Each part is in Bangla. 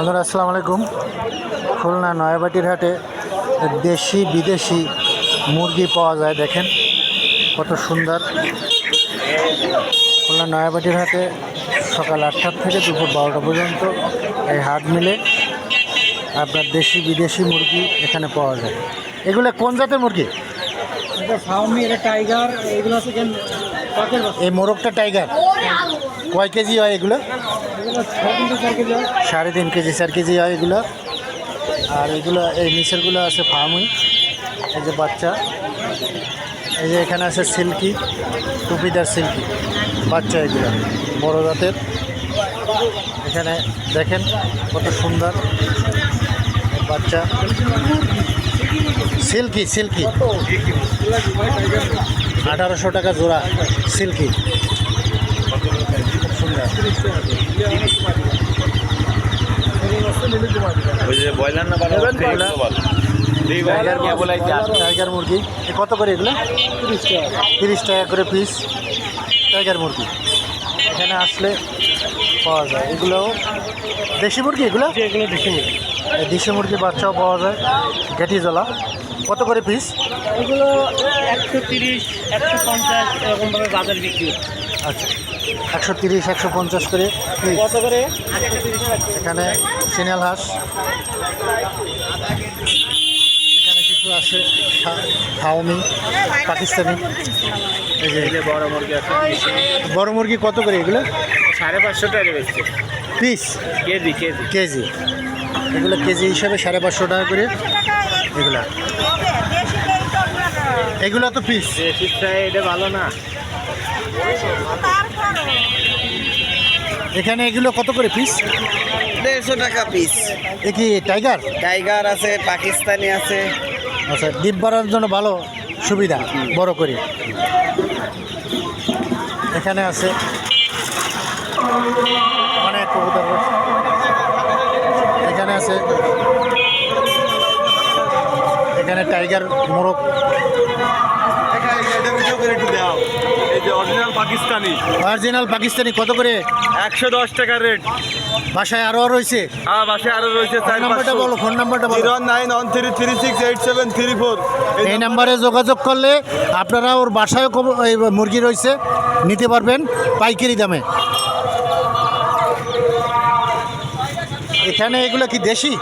বন্ধুরা আসসালামু আলাইকুম। খুলনা নয়াবাটির হাটে দেশি বিদেশি মুরগি পাওয়া যায়। দেখেন কত সুন্দর। খুলনা নয়াবাটির হাটে সকাল 8টা থেকে দুপুর 12টা পর্যন্ত এই হাট মিলে আপনার দেশি বিদেশি মুরগি এখানে পাওয়া যায়। এগুলো কোন জাতের মুরগি? এটা ফার্মি, এটা টাইগার, এগুলো আছে কেন পাকের বাচ্চা। এই মোরগটা টাইগার কয় কেজি হয় এগুলো? এগুলো 3.5 কেজি হয়। 3.5 কেজি 4 কেজি হয় এগুলো। আর এগুলো এই নিচেরগুলো আছে ফার্মি, এই যে বাচ্চা। এই যে এখানে আছে সিল্কি, টুপিদার সিল্কি বাচ্চা, এগুলো বড় জাতের। এখানে দেখেন কত সুন্দর বাচ্চা। সিল্কি সিল্কি 1800 টাকা জোড়া সিল্কি, সুন্দর। টাইগার মুরগি কত করে এগুলো? 30 টাকা করে পিস টাইগার মুরগি। এখানে আসলে পাওয়া যায়। এগুলো দেশি মুরগি, এগুলো এগুলো দেশি মুরগি। এই দেশি মুরগির বাচ্চাও পাওয়া যায়। ঘেটি জ্বলা কত করে পিস? এগুলো 130, 150 এরকমভাবে বাজার বিক্রি হচ্ছে। আচ্ছা, 130, 150 করে পিস। কত করে? এখানে সিনাল হাঁস, এখানে কিছু আছে ফাউমি পাকিস্তানি। এই যে বড় মুরগি আছে, বড় মুরগি কত করে এগুলো? 550 টাকা বেচছে পিস কেজি কেজি। কেজি, এগুলো কেজি হিসাবে 550 টাকা করে এগুলা। এগুলো তো পিস। এটা ভালো না। এখানে এগুলো কত করে পিস? 150 টাকা পিস। এ কি টাইগার? টাইগার আছে, পাকিস্তানি আছে। আচ্ছা, ডিপ বাড়ার জন্য ভালো সুবিধা, বড় করে। এখানে আছে অনেক কবুতর। এখানে আছে, এখানে টাইগার মোরগ। অরিজিনাল পাকিস্তানি কত করে? 110 টাকা রেট। বাসায় আরও রয়েছে? হ্যাঁ, বাসায় আরো রয়েছে। ফোন নাম্বারটা বলো, ফোন নাম্বারটা বলো। 09133368734। এই নাম্বারে যোগাযোগ করলে আপনারা ওর বাসায়ও এই মুরগি রয়েছে, নিতে পারবেন পাইকারি দামে। এখানে এগুলো কি দেশি?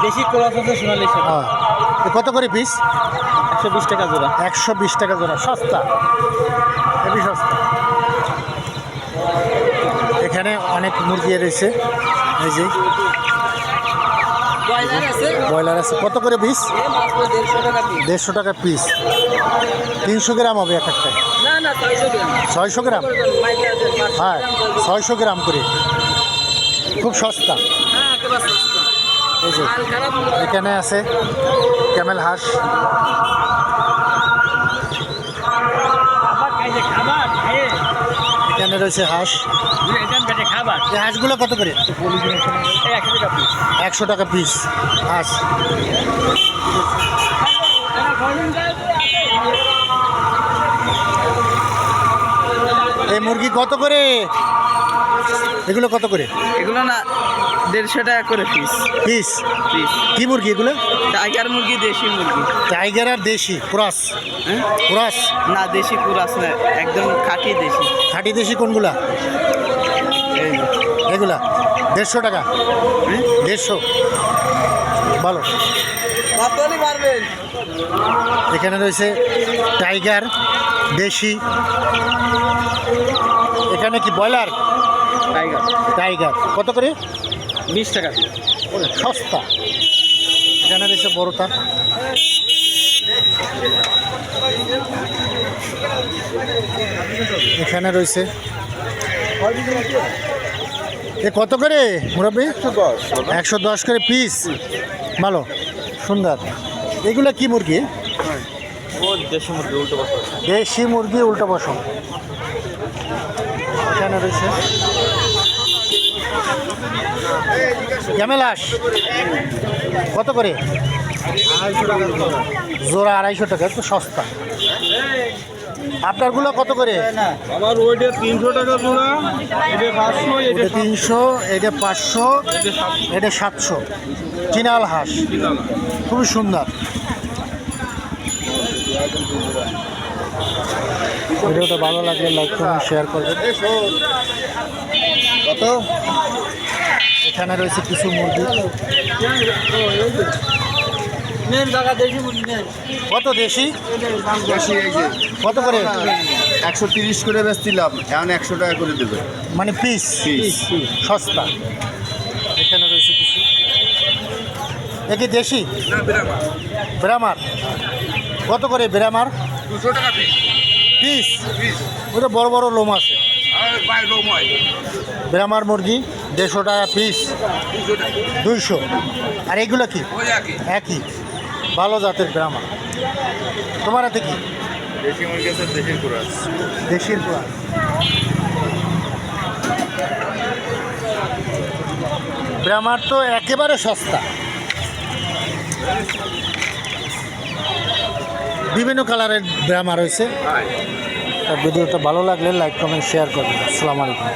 দেশি ক্রস আছে সোনালি সাথে। হ্যাঁ, কত করে পিস? 120 টাকা জোড়া। 120 টাকা জোড়া, সস্তা, খুবই সস্তা। এখানে অনেক মুরগি রয়েছে। এই যে ব্রয়লার আছে, কত করে পিস? 150 টাকা পিস। 300 গ্রাম হবে এক একটা? না না, 600 গ্রাম। হ্যাঁ, 600 গ্রাম করে, খুব সস্তা। এই যে এখানে আছে ক্যামেল হাঁস। এখানে রয়েছে হাঁস। এই হাঁসগুলো কত করে? 100 টাকা পিস হাঁস। এই মুরগি কত করে? এগুলো কত করে? এগুলো না 150 টাকা করে পিস। Piece piece. কি মুরগি এগুলো? টাইগার মুরগি, দেশি মুরগি। টাইগার আর দেশি ক্রস? হ্যাঁ? ক্রস না, দেশি কুরাস না, একদম খাঁটি দেশি। খাঁটি দেশি কোনগুলা? এই যে। এগুলা 150 টাকা। 150 ভালো। কতনি পারবেন? এখানে রয়েছে টাইগার দেশি। এখানে কি ব্রয়লার? টাইগার টাইগার কত করে? 20 টাকা। ওরে সস্তা। এখানে রয়েছে বড়টা। এখানে রয়েছে এ কত করে মুরব্বী? 110 করে পিস, ভালো সুন্দর। এগুলো কি মুরগি? দেশি মুরগি উল্টো বসা। দেশি মুরগি উল্টো বসো। এখানে রয়েছে ক্যামেল হাঁস কত করে? 250 টাকা জোড়া 250 টাকা, একটু সস্তা। আপনারগুলো কত করে? আমার ওইটা 300 টাকা জোড়া, এটা 500, এটা 300, এটা 500, এটা 700। চিনাল হাঁস খুবই সুন্দর। ভিডিওটা ভালো লাগলে লাইক করবেন, শেয়ার করবেন। কত? এখানে রয়েছে কিছু মুরগি। কত দেশি? কত করে? 130 করে বেচছিলাম, এখন 100 টাকা করে দেবে। মানে পিস সস্তা। এখানে রয়েছে কিছু। এ কি দেশি? ব্রাহ্মার। কত করে ব্রাহ্মার? 200 টাকা পিস। ওটা বড় বড় লোম আছে। ব্রাহ্মার মুরগি 150 টাকা পিস। 200। আর এগুলো কি? একই। ভালো জাতের ব্রাহ্মার। তোমার হাতে কি? দেশি মুরগি আছে, দেশির কুরাস। দেশির কুয়া। ব্রাহ্মার তো একেবারে সস্তা। বিভিন্ন কালারের ব্রাহ্মার রয়েছে। ভিডিওটা ভালো লাগলে লাইক কমেন্ট শেয়ার করবেন। আসসালামু আলাইকুম।